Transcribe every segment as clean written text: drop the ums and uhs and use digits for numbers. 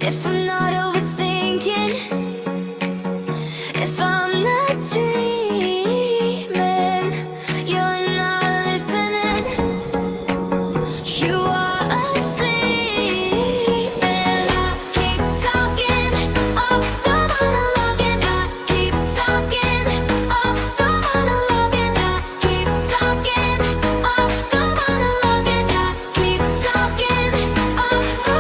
If I'm not overthinking, if I'm not dreaming, you're not listening. You are asleep, and I keep talking off the monologue, and I keep talking off the monologue, and I keep talking off the monologue, and I keep talking off the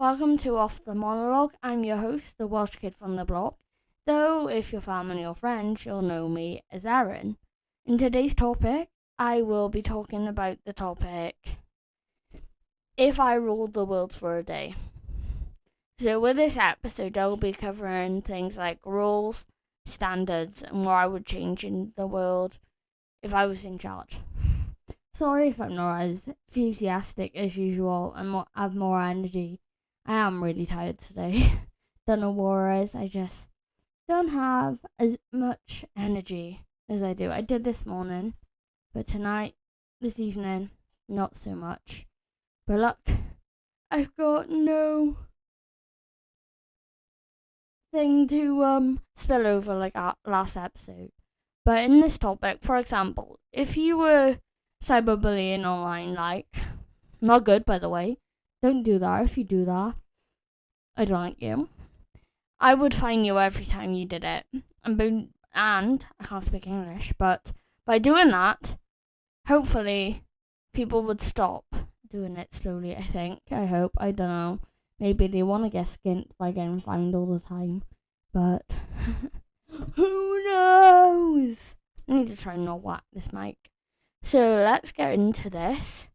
Welcome to Off the Monologue. I'm your host, the Welsh kid from the block. Though, if you're family or friends, you'll know me as Aaron. In today's topic, I will be talking about the topic, if I ruled the world for a day. So with this episode, I'll be covering things like rules, standards, and what I would change in the world if I was in charge. Sorry if I'm not as enthusiastic as usual and have more energy. I am really tired today. Don't know what it is. I just don't have as much energy as I do. I did this morning, but this evening, not so much. But look, I've got no thing to spill over like our last episode. But in this topic, for example, if you were cyberbullying online, like, not good by the way, don't do that. If you do that, I don't like you. I would fine you every time you did it. And I can't speak English, but by doing that, hopefully people would stop doing it slowly, I think. I hope. I don't know. Maybe they want to get skint by getting fined all the time. But who knows? I need to try and not whack this mic. So let's get into this.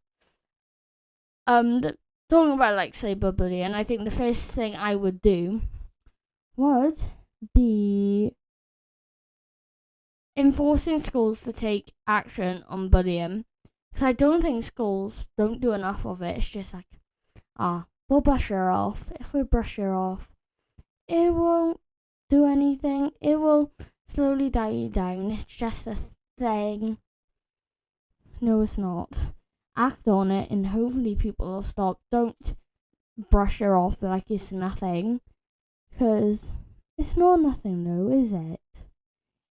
Talking about like cyberbullying, I think the first thing I would do would be enforcing schools to take action on bullying. Because I don't think schools don't do enough of it. It's just like, we'll brush her off. If we brush her off, it won't do anything. It will slowly die you down. It's just a thing. No, it's not. Act on it and hopefully people will stop. Don't brush her off like it's nothing. Because it's not nothing though, is it?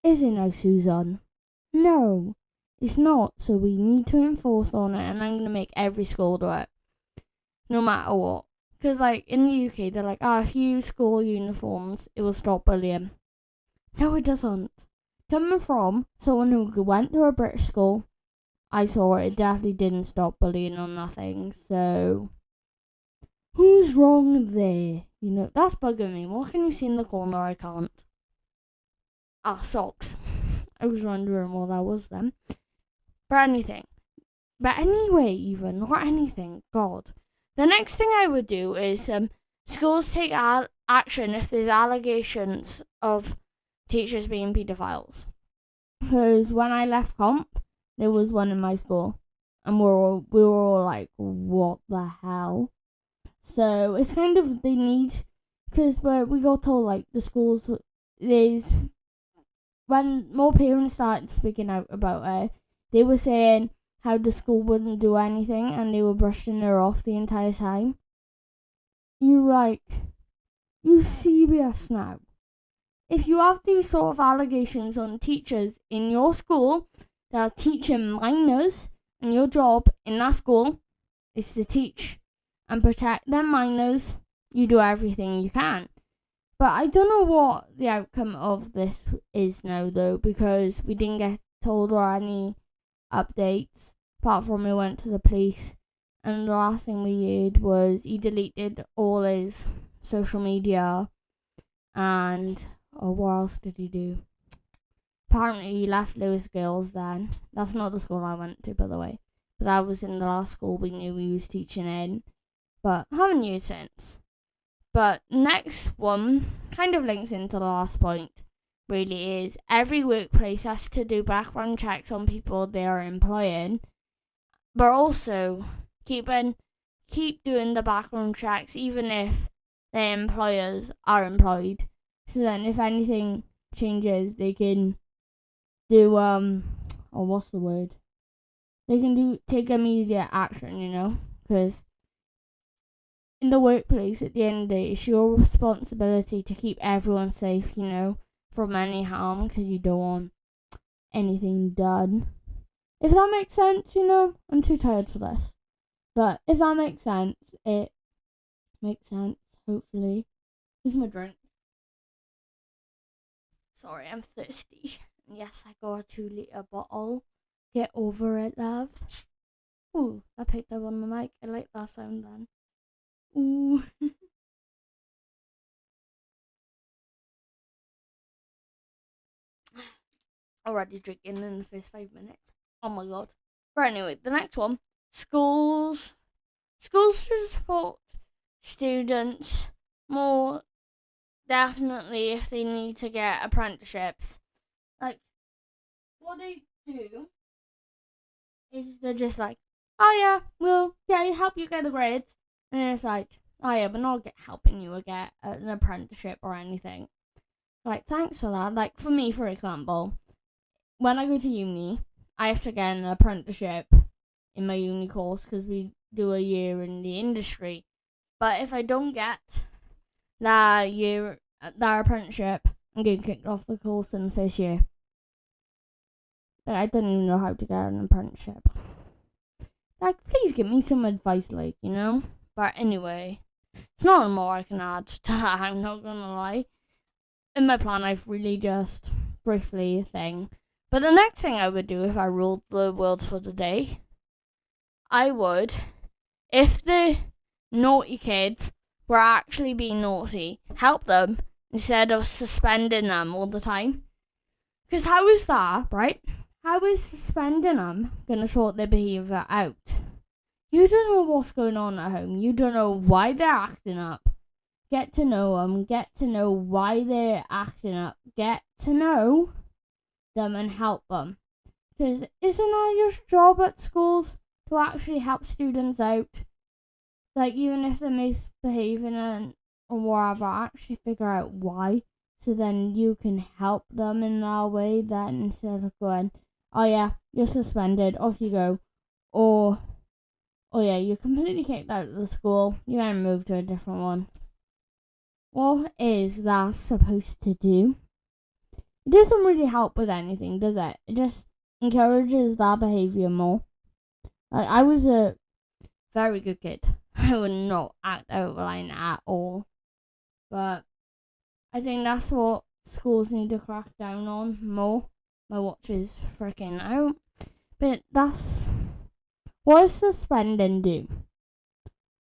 Is it now, Susan? No, it's not. So we need to enforce on it, and I'm going to make every school do it. No matter what. Because like in the UK, they're like, if you use school uniforms, it will stop bullying. No, it doesn't. Coming from someone who went to a British school, I saw it definitely didn't stop bullying or nothing, so who's wrong there? You know, that's bugging me. What can you see in the corner? I can't. Socks. I was wondering what that was then. But anyway, even, not anything, God. The next thing I would do is schools take action if there's allegations of teachers being paedophiles. Because when I left comp, there was one in my school, and we were all like, what the hell? So it's kind of, they need, because we got told like the schools, when more parents started speaking out about it, they were saying how the school wouldn't do anything and they were brushing her off the entire time. You serious now? If you have these sort of allegations on teachers in your school that are teaching minors and your job in that school is to teach and protect them minors, you do everything you can. But I don't know what the outcome of this is now, though, because we didn't get told or any updates, apart from we went to the police, and the last thing we heard was he deleted all his social media, and what else did he do? Apparently he left Lewis Girls then. That's not the school I went to, by the way. But that was in the last school we knew he was teaching in. But haven't used since. But next one kind of links into the last point, really is every workplace has to do background checks on people they are employing, but also keep doing the background checks even if their employers are employed. So then if anything changes, they can do what's the word? They can take immediate action, because in the workplace, at the end of the day, it's your responsibility to keep everyone safe, from any harm, because you don't want anything done. If that makes sense, I'm too tired for this. But if that makes sense, it makes sense, hopefully. Here's my drink. Sorry, I'm thirsty. Yes, I got a 2-litre bottle. Get over it, love. Ooh, I picked up on the mic. I like that sound then. Ooh. Already drinking in the first 5 minutes. Oh my god. But anyway, the next one. Schools to support students more definitely if they need to get apprenticeships. Like, what they do is they're just like, oh yeah, we'll help you get the grades. And then it's like, oh yeah, we're not helping you get an apprenticeship or anything. Like, thanks for that. Like, for me, for example, when I go to uni, I have to get an apprenticeship in my uni course because we do a year in the industry. But if I don't get that apprenticeship, I'm getting kicked off the course in the first year. Like, I don't even know how to get an apprenticeship. Like, please give me some advice, But anyway, it's not more I can add to that, I'm not gonna lie. In my plan, I've really just briefly a thing. But the next thing I would do if I ruled the world for the day, I would, if the naughty kids were actually being naughty, help them instead of suspending them all the time. Because how is that, right? How is suspending them going to sort their behaviour out? You don't know what's going on at home. You don't know why they're acting up. Get to know them. Get to know why they're acting up. Get to know them and help them. Because isn't that your job at schools? To actually help students out? Like, even if they're misbehaving or whatever, actually figure out why. So then you can help them in that way, that instead of going, oh yeah, you're suspended, off you go. Or, oh yeah, you're completely kicked out of the school, you're going to move to a different one. What is that supposed to do? It doesn't really help with anything, does it? It just encourages that behaviour more. Like, I was a very good kid. I would not act out of line at all. But I think that's what schools need to crack down on more. My watch is freaking out. But that's... what does suspending do?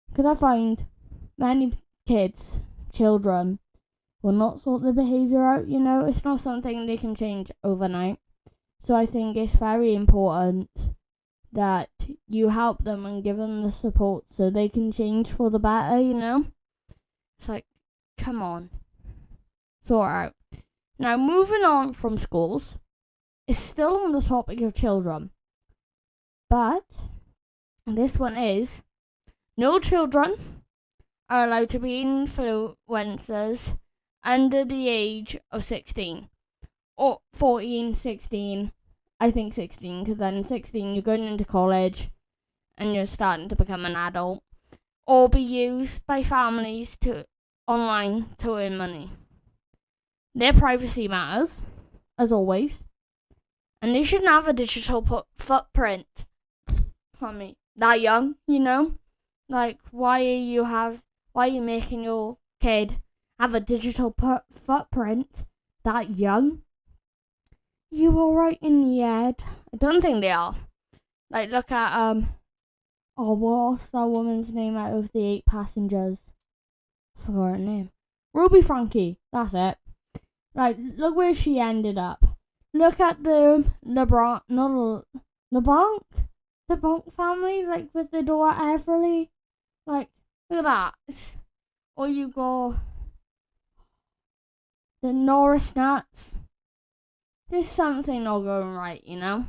Because I find many children, will not sort their behaviour out, It's not something they can change overnight. So I think it's very important that you help them and give them the support so they can change for the better, It's like, come on. Sort out. Now, moving on from schools, it's still on the topic of children. But this one is, no children are allowed to be influencers under the age of 16. Or 14, 16, I think 16, because then 16 you're going into college and you're starting to become an adult. Or be used by families online to earn money. Their privacy matters, as always, and they shouldn't have a digital footprint. that young, you know? Like, why are you making your kid have a digital footprint that young? You are right in the head. I don't think they are. Like, look at, what's that woman's name out of the 8 passengers? I forgot her name. Ruby Frankie, that's it. Like, look where she ended up. Look at the LeBlanc family, like, with the daughter Everly. Like, look at that. Or you go the Norris Nuts. There's something not going right, you know?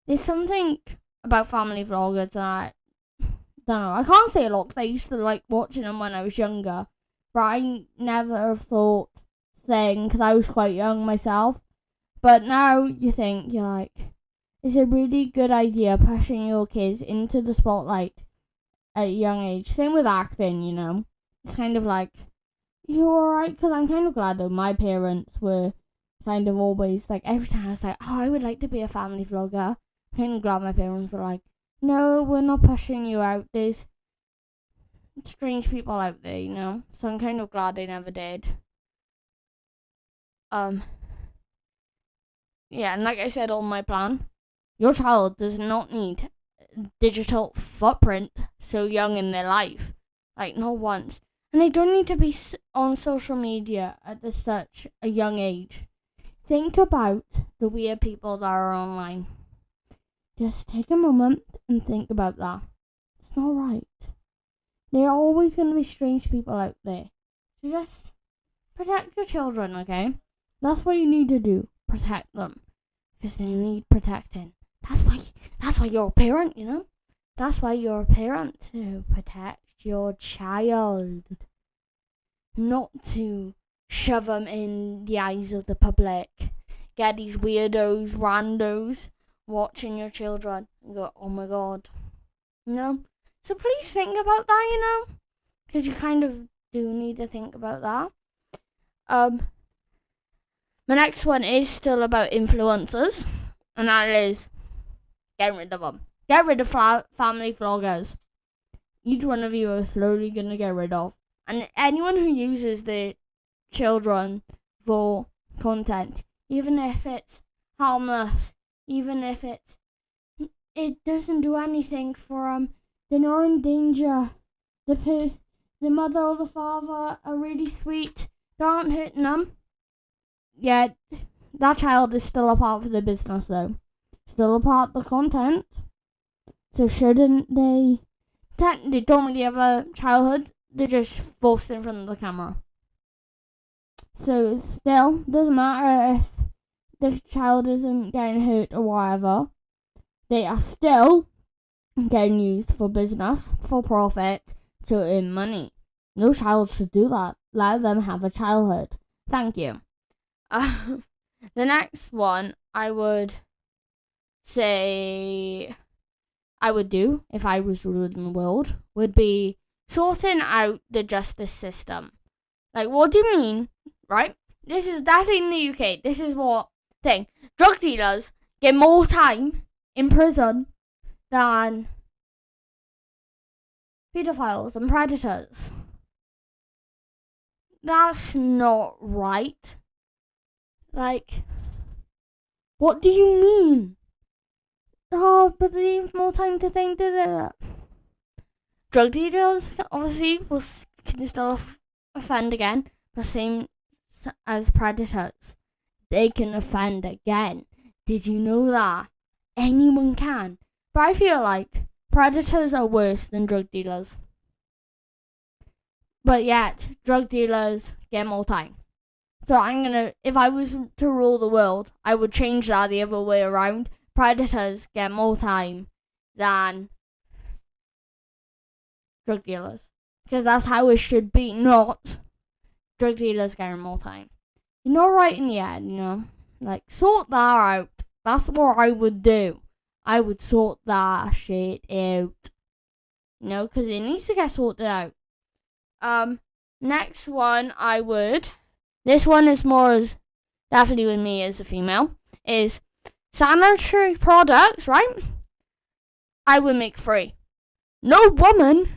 There's something about family vloggers that I don't know. I can't say a lot because I used to like watching them when I was younger. But I never have thought thing because I was quite young myself. But now you're like, it's a really good idea pushing your kids into the spotlight at a young age. Same with acting, you know. It's kind of like, you're alright, because I'm kind of glad that my parents were kind of always, like, every time I was like, oh, I would like to be a family vlogger. I'm kind of glad my parents are like, no, we're not pushing you out. There's strange people out there, you know. So I'm kind of glad they never did. Yeah, and like I said on my plan, your child does not need digital footprint so young in their life. Like, not once. And they don't need to be on social media at such a young age. Think about the weird people that are online. Just take a moment and think about that. It's not right. There are always going to be strange people out there. So just protect your children, okay? That's what you need to do. Protect them. Because they need protecting. That's why you're a parent, you know? That's why you're a parent, to protect your child. Not to shove them in the eyes of the public. Get these weirdos, randos, watching your children and go, oh my god. You know? So please think about that, you know? Because you kind of do need to think about that. My next one is still about influencers. And that is getting rid of them. Get rid of family vloggers. Each one of you are slowly going to get rid of. And anyone who uses their children for content, even if it's harmless, even if it doesn't do anything for them, they're not in danger. The mother or the father are really sweet. They aren't hurting them. Yet, that child is still a part of the business though. Still a part of the content. So shouldn't they... They don't really have a childhood. They're just forced in front of the camera. So still, doesn't matter if the child isn't getting hurt or whatever. They are still getting used for business, for profit, to earn money. No child should do that. Let them have a childhood. Thank you. The next one I would say I would do if I was ruling the world would be sorting out the justice system. Like, what do you mean, right? This is that in the UK. This is what thing. Drug dealers get more time in prison than pedophiles and predators. That's not right. Like, what do you mean? Oh, but they have more time to think, Drug dealers, obviously, can still offend again, the same as predators. They can offend again. Did you know that? Anyone can. But I feel like predators are worse than drug dealers. But yet, drug dealers get more time. So if I was to rule the world, I would change that the other way around. Predators get more time than drug dealers. Because that's how it should be, not drug dealers getting more time. You're not right in the head, you know? Like, sort that out. That's what I would do. I would sort that shit out. You know, because it needs to get sorted out. Next one this one is more definitely with me as a female, is sanitary products, right? I would make free. No woman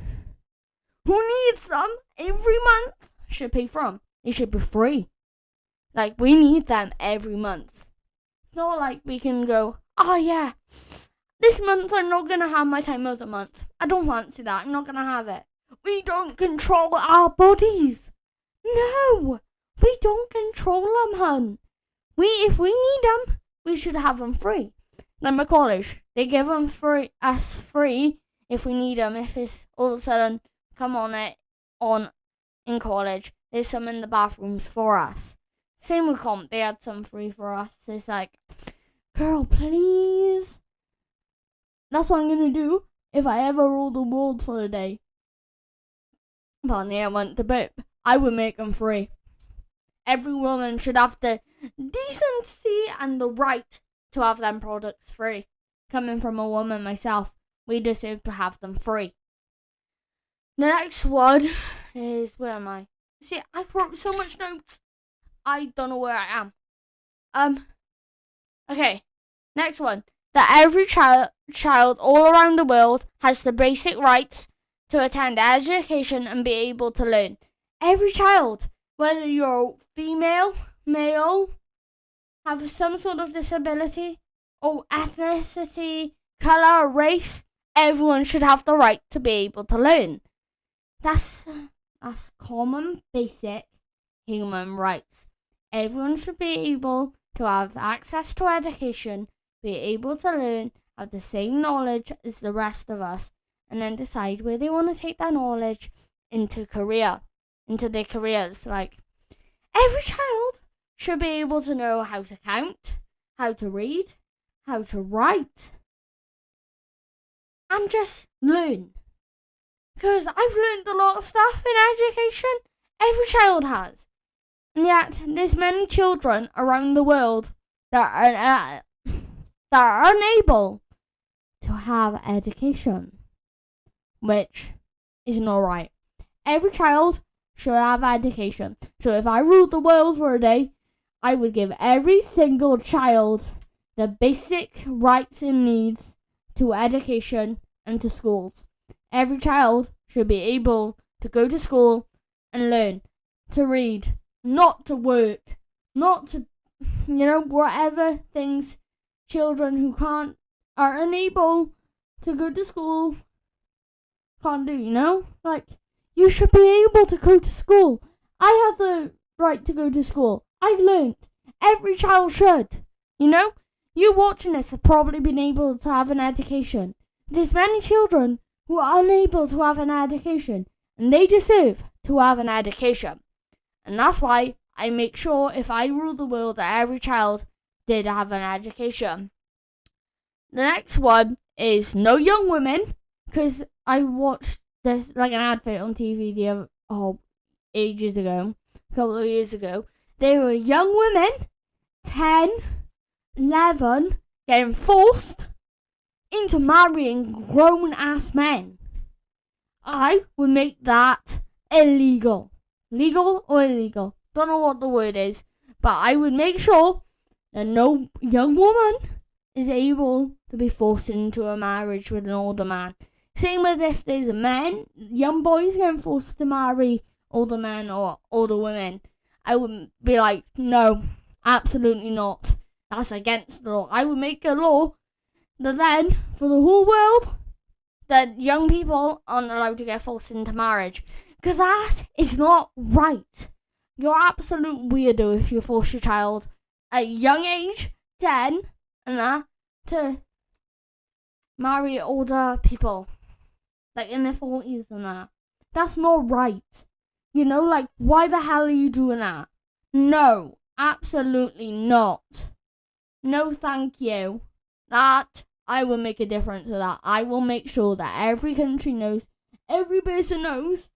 who needs them every month should pay for them. They should be free. Like, we need them every month. It's not like we can go, oh yeah, this month I'm not going to have my time of the month. I don't fancy that. I'm not going to have it. We don't control our bodies. No, we don't control them, hun. If we need them, we should have them free. Like my college, they give them free if we need them. If it's all of a sudden come on in college, there's some in the bathrooms for us. Same with comp, they had some free for us. It's like, girl, please. That's what I'm gonna do if I ever rule the world for the day. But I went to bit. I would make them free. Every woman should have the decency and the right to have them products free. Coming from a woman myself, we deserve to have them free. The next one is, where am I? See, I wrote so much notes. I don't know where I am. Okay, next one. That every child all around the world has the basic rights to attend education and be able to learn. Every child, whether you're female, male, have some sort of disability, or ethnicity, colour, race, everyone should have the right to be able to learn. That's common, basic human rights. Everyone should be able to have access to education, be able to learn, have the same knowledge as the rest of us, and then decide where they want to take that knowledge into their careers. Like, every child should be able to know how to count, how to read, how to write, and just learn. Because I've learned a lot of stuff in education. Every child has. And yet, there's many children around the world that are unable to have education, which is not right. Every child should have education. So if I ruled the world for a day, I would give every single child the basic rights and needs to education and to schools. Every child should be able to go to school and learn, to read, not to work, not to, whatever things children who are unable to go to school can't do, Like, you should be able to go to school. I had the right to go to school. I learned. Every child should. You watching this have probably been able to have an education. There's many children who are unable to have an education, and they deserve to have an education. And that's why I make sure, if I rule the world, that every child did have an education. The next one is no young women, because I watched this like an advert on TV ages ago, a couple of years ago. They were young women, 10, 11, getting forced into marrying grown-ass men. I would make that illegal. Legal or illegal? Don't know what the word is, but I would make sure that no young woman is able to be forced into a marriage with an older man. Same as if there's a man, young boys getting forced to marry older men or older women. I would be like, no, absolutely not. That's against the law. I would make a law that then, for the whole world, that young people aren't allowed to get forced into marriage. Because that is not right. You're absolute weirdo if you force your child at a young age, 10, to marry older people. Like in their 40s and that. That's not right. Like, why the hell are you doing that? No, absolutely not. No, thank you. That, I will make a difference to that. I will make sure that every country knows, every person knows.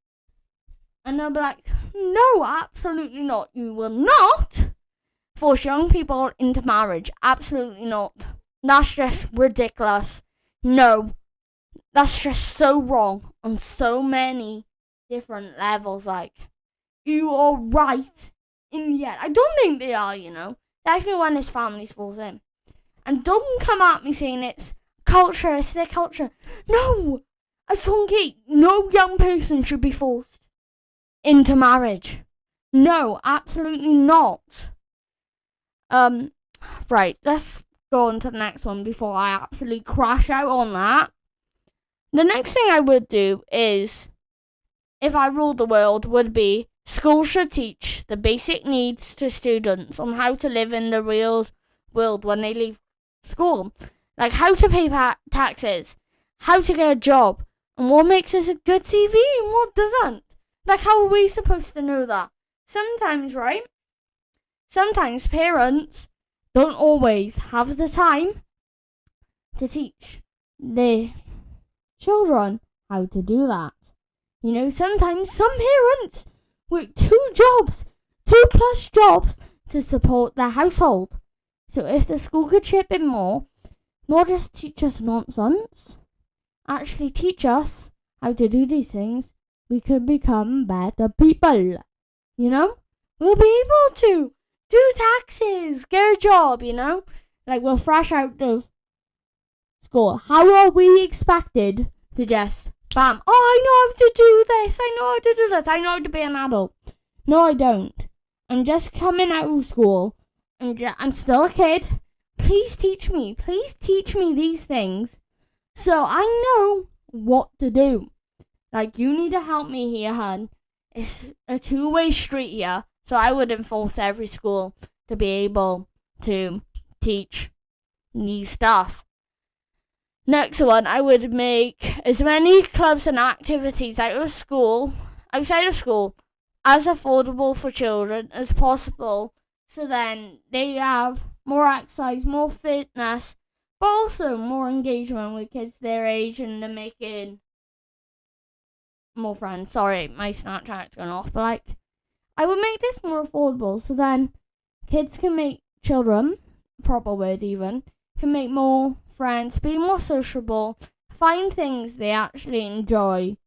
And they'll be like, no, absolutely not. You will not force young people into marriage. Absolutely not. That's just ridiculous. No, that's just so wrong on so many different levels. Like, you are right in the end. I don't think they are, Definitely when his family's forced in. And don't come at me saying it's culture, it's their culture. No! I think no young person should be forced into marriage. No, absolutely not. Right, let's go on to the next one before I absolutely crash out on that. The next thing I would do is, if I ruled the world, would be schools should teach the basic needs to students on how to live in the real world when they leave school. Like how to pay taxes, how to get a job, and what makes us a good CV and what doesn't. Like, how are we supposed to know that? Sometimes, right? Sometimes parents don't always have the time to teach their children how to do that. You know, sometimes some parents work 2 jobs, 2+ jobs to support their household. So if the school could chip in more, not just teach us nonsense, actually teach us how to do these things, we could become better people. You know? We'll be able to do taxes, get a job, you know? Like, we're fresh out of school. How are we expected to just, bam, oh, I know how to do this, I know how to do this, I know how to be an adult. No, I don't. I'm just coming out of school. I'm still a kid. Please teach me these things so I know what to do. Like, you need to help me here, hun. It's a 2-way street here. So I would enforce every school to be able to teach these stuff. Next one, I would make as many clubs and activities outside of school, as affordable for children as possible. So then they have more exercise, more fitness, but also more engagement with kids their age, and they're making more friends. Sorry, my Snapchat's gone off, but like, I would make this more affordable so then kids can make children, proper word even, can make more friends, be more sociable, find things they actually enjoy.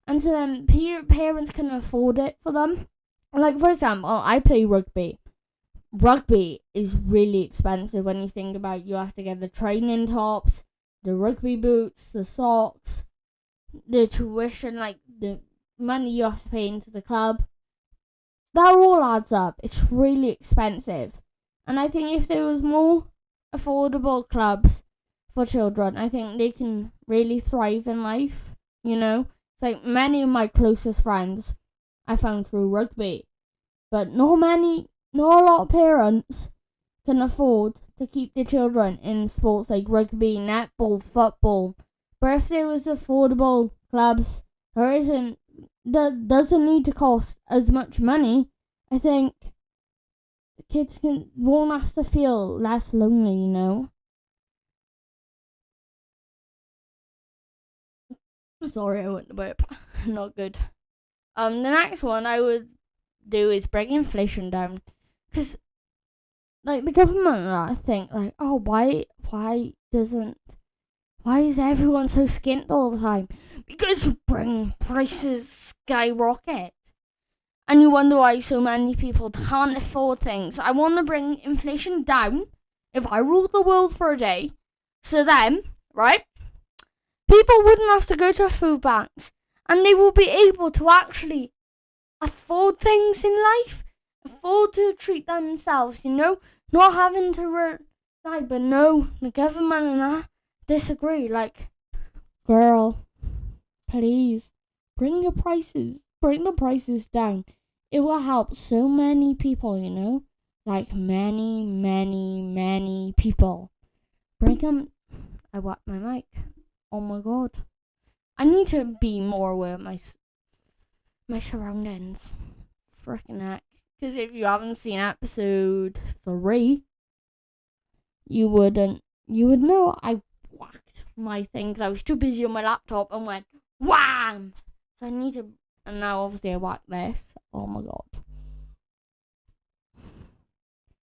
And so then parents can afford it for them. Like, for example, I play rugby. Rugby is really expensive when you think about it. You have to get the training tops, the rugby boots, the socks, the tuition, like the money you have to pay into the club. That all adds up. It's really expensive. And I think if there was more affordable clubs for children, I think they can really thrive in life, you know? It's like many of my closest friends I found through rugby. But not a lot of parents can afford to keep their children in sports like rugby, netball, football. But if there was affordable clubs, that doesn't need to cost as much money, I think kids won't have to feel less lonely, you know? Sorry, I went to burp. Not good. The next one I would do is bring inflation down. Because, like, the government, I think, like, oh, why is everyone so skint all the time? Because bring prices skyrocket. And you wonder why so many people can't afford things. I want to bring inflation down if I ruled the world for a day. So then, right, people wouldn't have to go to food banks. And they will be able to actually afford things in life. Afford to treat themselves, you know? Not having to rely. But no, the government and I disagree. Like, girl, please, bring the prices down. It will help so many people, you know? Like, many, many, many people. Bring them. I whacked my mic. Oh my god. I need to be more aware of my surroundings. Frickin' heck. Because if you haven't seen episode 3, you would know I whacked my thing. I was too busy on my laptop and went wham! So I need to, and now obviously I whacked this. Oh my god.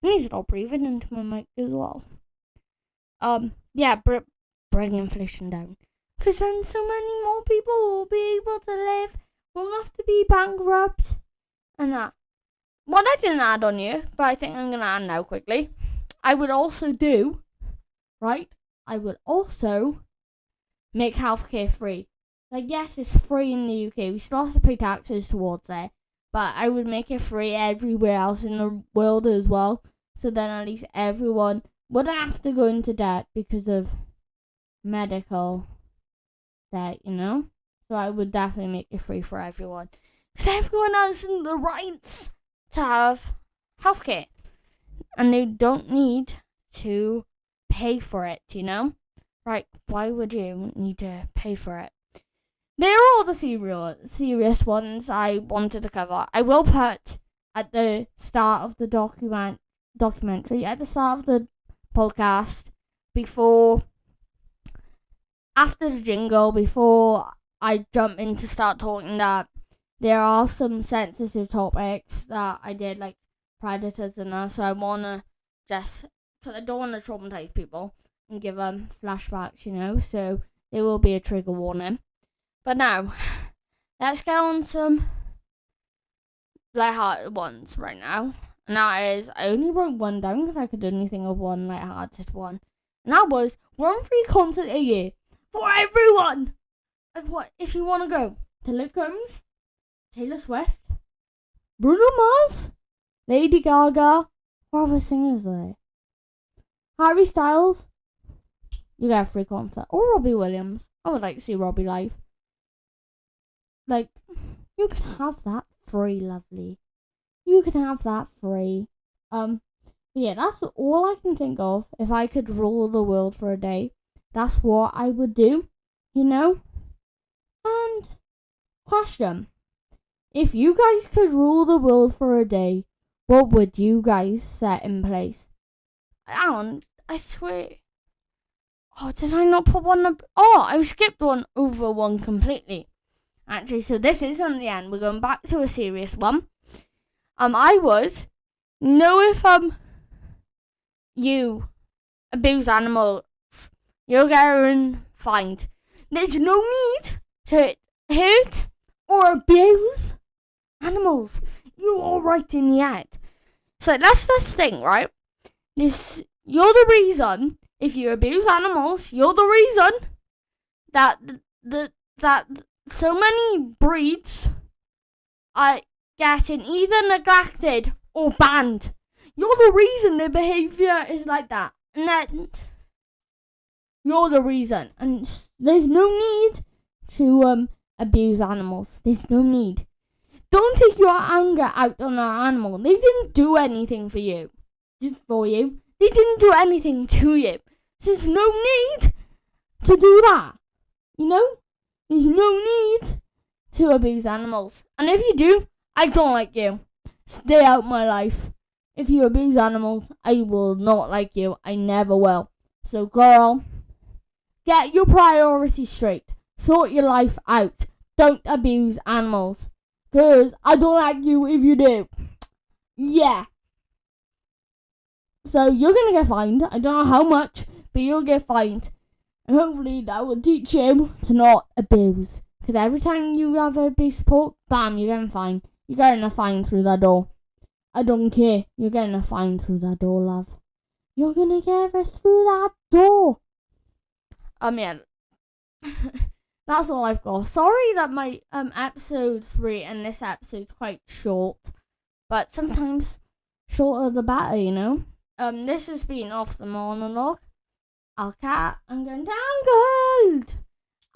I need to stop breathing into my mic as well. Yeah, bring inflation down. Because then so many more people will be able to live, won't have to be bankrupt, and that. What I didn't add on you, but I think I'm going to add now quickly, I would also do, right, I would also make healthcare free. Like, yes, it's free in the UK. We still have to pay taxes towards it. But I would make it free everywhere else in the world as well. So then at least everyone wouldn't have to go into debt because of medical debt, you know? So I would definitely make it free for everyone. Because everyone has the rights to have healthcare. And they don't need to pay for it, you know? Right, why would you need to pay for it? They're all the serious ones I wanted to cover. I will put at the start of the documentary, at the start of the podcast, after the jingle, before I jump in to start talking, that there are some sensitive topics that I did, like predators and that, so I wanna because I don't want to traumatize people and give them flashbacks, you know, so there will be a trigger warning. But now, let's get on some lighthearted ones right now. And that is, I only wrote one down because I could only think of one lighthearted one. And that was, one free concert a year for everyone! And what, if you want to go to Luke Combs, Taylor Swift, Bruno Mars, Lady Gaga, what other singers are there? Harry Styles, you get a free concert. Or Robbie Williams. I would like to see Robbie live. Like, you can have that free, lovely. You can have that free. Yeah, that's all I can think of. If I could rule the world for a day, that's what I would do, you know? And, question. If you guys could rule the world for a day, what would you guys set in place? I swear. Oh, did I not put one up? Oh, I skipped one over one completely. Actually, so this isn't the end. We're going back to a serious one. I would know if you abuse animals, you're getting fined. There's no need to hurt or abuse animals. You're all right in the head. So that's the thing, right? You're the reason. If you abuse animals, you're the reason that that so many breeds are getting either neglected or banned. You're the reason their behaviour is like that. And then you're the reason. And there's no need to abuse animals. There's no need. Don't take your anger out on an animal. They didn't do anything for you. They didn't do anything to you. So there's no need to do that. You know? There's no need to abuse animals. And if you do, I don't like you. Stay out my life. If you abuse animals, I will not like you. I never will. So girl, get your priorities straight. Sort your life out. Don't abuse animals. Because I don't like you if you do. Yeah. So you're going to get fined. I don't know how much, but you'll get fined. And hopefully that will teach you to not abuse. Because every time you have a big support, bam, you're getting fined. You're getting a fine through that door. I don't care. You're getting a fine through that door, love. You're going to get it through that door. Yeah. That's all I've got. Sorry that my episode 3 and this episode's quite short. But sometimes shorter the better, you know. This has been Off the Monologue. I'm going tangled.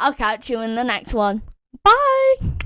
I'll catch you in the next one. Bye.